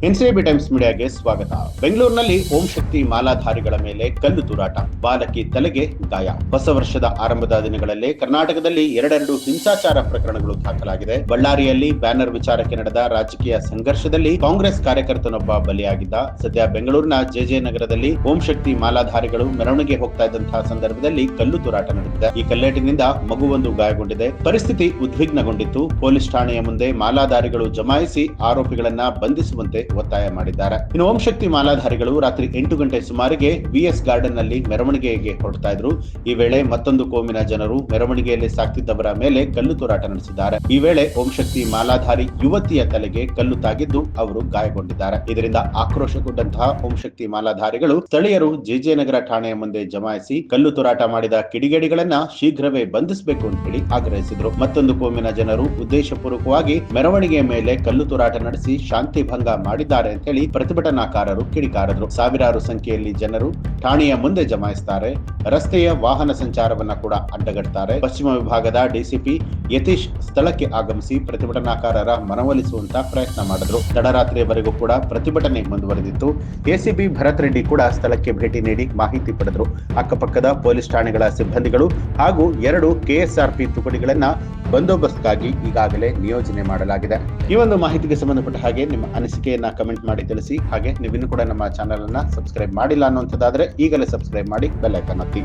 NCB times ಮೀಡಿಯಾಗೆ ಸ್ವಾಗತ. ಬೆಂಗಳೂರಿನಲ್ಲಿ ಓಂ ಶಕ್ತಿ ಮಾಲಾಧಾರಿಗಳ ಮೇಲೆ ಕಲ್ಲು ತೂರಾಟ, ಬಾಲಕಿ ತಲೆಗೆ ಗಾಯ. ಹೊಸ ವರ್ಷದ ಆರಂಭದ ದಿನಗಳಲ್ಲೇ ಕರ್ನಾಟಕದಲ್ಲಿ ಎರಡೆರಡು ಹಿಂಸಾಚಾರ ಪ್ರಕರಣಗಳು ದಾಖಲಾಗಿದೆ. ಬಳ್ಳಾರಿಯಲ್ಲಿ ಬ್ಯಾನರ್ ವಿಚಾರಕ್ಕೆ ನಡೆದ ರಾಜಕೀಯ ಸಂಘರ್ಷದಲ್ಲಿ ಕಾಂಗ್ರೆಸ್ ಕಾರ್ಯಕರ್ತನೊಬ್ಬ ಬಲಿಯಾಗಿದ್ದ. ಸದ್ಯ ಬೆಂಗಳೂರಿನ ಜೆಜೆ ನಗರದಲ್ಲಿ ಓಂ ಶಕ್ತಿ ಮಾಲಾಧಾರಿಗಳು ಮೆರವಣಿಗೆ ಹೋಗ್ತಾ ಇದ್ದಂತಹ ಸಂದರ್ಭದಲ್ಲಿ ಕಲ್ಲು ತೂರಾಟ ನಡೆದಿದೆ. ಈ ಕಲ್ಲೇಟಿನಿಂದ ಮಗುವೊಂದು ಗಾಯಗೊಂಡಿದೆ. ಪರಿಸ್ಥಿತಿ ಉದ್ವಿಗ್ನಗೊಂಡಿತ್ತು. ಪೊಲೀಸ್ ಠಾಣೆಯ ಮುಂದೆ ಮಾಲಾಧಾರಿಗಳು ಜಮಾಯಿಸಿ ಆರೋಪಿಗಳನ್ನ ಬಂಧಿಸುವಂತೆ ಒತ್ತಾಯ ಮಾಡಿದ್ದಾರೆ. ಇನ್ನು ಓಂ ಶಕ್ತಿ ಮಾಲಾಧಾರಿಗಳು ರಾತ್ರಿ 8 ಗಂಟೆ ಸುಮಾರಿಗೆ ವಿಎಸ್ ಗಾರ್ಡನ್ ನಲ್ಲಿ ಮೆರವಣಿಗೆಗೆ ಹೊರಡ್ತಾ ಇದ್ರು. ಈ ವೇಳೆ ಮತ್ತೊಂದು ಕೋಮಿನ ಜನರು ಮೆರವಣಿಗೆಯಲ್ಲಿ ಸಾಕ್ತಿದ್ದವರ ಮೇಲೆ ಕಲ್ಲು ತೂರಾಟ ನಡೆಸಿದ್ದಾರೆ. ಈ ವೇಳೆ ಓಂ ಶಕ್ತಿ ಮಾಲಾಧಾರಿ ಯುವತಿಯ ತಲೆಗೆ ಕಲ್ಲು ತಾಗಿದ್ದು ಅವರು ಗಾಯಗೊಂಡಿದ್ದಾರೆ. ಇದರಿಂದ ಆಕ್ರೋಶಗೊಂಡಂತಹ ಓಂ ಶಕ್ತಿ ಮಾಲಾಧಾರಿಗಳು ಸ್ಥಳೀಯರು ಜೆಜೆ ನಗರ ಠಾಣೆಯ ಮುಂದೆ ಜಮಾಯಿಸಿ ಕಲ್ಲು ತೂರಾಟ ಮಾಡಿದ ಕಿಡಿಗೇಡಿಗಳನ್ನ ಶೀಘ್ರವೇ ಬಂಧಿಸಬೇಕು ಅಂತ ಹೇಳಿ ಆಗ್ರಹಿಸಿದ್ರು. ಮತ್ತೊಂದು ಕೋಮಿನ ಜನರು ಉದ್ದೇಶಪೂರ್ವಕವಾಗಿ ಮೆರವಣಿಗೆಯ ಮೇಲೆ ಕಲ್ಲು ತೂರಾಟ ನಡೆಸಿ ಶಾಂತಿ ಭಂಗ ಮಾಡಿದ್ದಾರೆ ಅಂತ ಹೇಳಿ ಪ್ರತಿಭಟನಾಕಾರರು ಕಿಡಿಕಾರದ್ರು. ಸಾವಿರಾರು ಸಂಖ್ಯೆಯಲ್ಲಿ ಜನರು ಠಾಣೆಯ ಮುಂದೆ ಜಮಾಯಿಸುತ್ತಾರೆ. ರಸ್ತೆಯ ವಾಹನ ಸಂಚಾರವನ್ನ ಕೂಡ ಅಡ್ಡಗಡ್ತಾರೆ. ಪಶ್ಚಿಮ ವಿಭಾಗದ ಡಿಸಿಪಿ ಯತೀಶ್ ಸ್ಥಳಕ್ಕೆ ಆಗಮಿಸಿ ಪ್ರತಿಭಟನಾಕಾರರ ಮನವೊಲಿಸುವಂತ ಪ್ರಯತ್ನ ಮಾಡಿದ್ರು. ತಡರಾತ್ರಿಯವರೆಗೂ ಕೂಡ ಪ್ರತಿಭಟನೆ ಮುಂದುವರೆದಿತ್ತು. ಎಸಿಪಿ ಭರತ್ ರೆಡ್ಡಿ ಕೂಡ ಸ್ಥಳಕ್ಕೆ ಭೇಟಿ ನೀಡಿ ಮಾಹಿತಿ ಪಡೆದರು. ಅಕ್ಕಪಕ್ಕದ ಪೊಲೀಸ್ ಠಾಣೆಗಳ ಸಿಬ್ಬಂದಿಗಳು ಹಾಗೂ 2 ಕೆಎಸ್ಆರ್ಪಿ ತುಕಡಿಗಳನ್ನ ಬಂದೋಬಸ್ತ್ಗಾಗಿ ಈಗಾಗಲೇ ನಿಯೋಜನೆ ಮಾಡಲಾಗಿದೆ. ಈ ಒಂದು ಮಾಹಿತಿಗೆ ಸಂಬಂಧಪಟ್ಟ ಹಾಗೆ ನಿಮ್ಮ ಅನಿಸಿಕೆಯನ್ನ ಕಮೆಂಟ್ ಮಾಡಿ ತಿಳಿಸಿ. ಹಾಗೆ ನೀವಿನ್ನೂ ಕೂಡ ನಮ್ಮ ಚಾನೆಲ್ ಅನ್ನ ಸಬ್ಸ್ಕ್ರೈಬ್ ಮಾಡಿಲ್ಲ ಅನ್ನುವಂಥದ್ದಾದ್ರೆ ಈಗಲೇ ಸಬ್ಸ್ಕ್ರೈಬ್ ಮಾಡಿ ಬೆಲ್ ಐಕಾನ್ ಒತ್ತಿ.